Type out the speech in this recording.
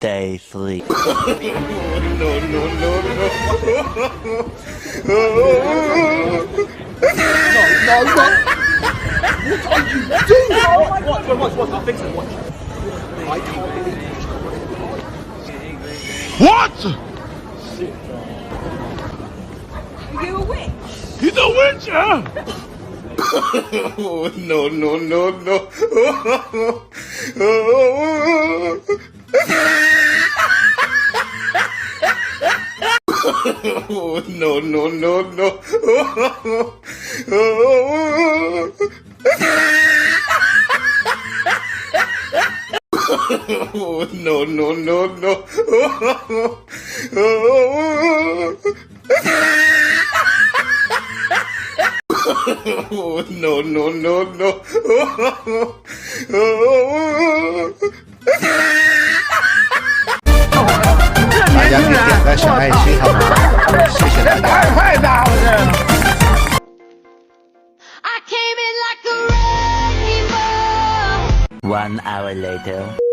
Stay asleep. No, no, no, no. No, no. What are you doing? Watch. I'll fix it. Watch. I can't believe it. What? Are you a witch? He's a witch, huh? Oh, no, no, no, no. Oh, no, no, no, no. Oh, no, no, no, no. Oh, no, no, no, no.大家可以点个小爱心好吗？谢谢大家。太大了这。1 hour later.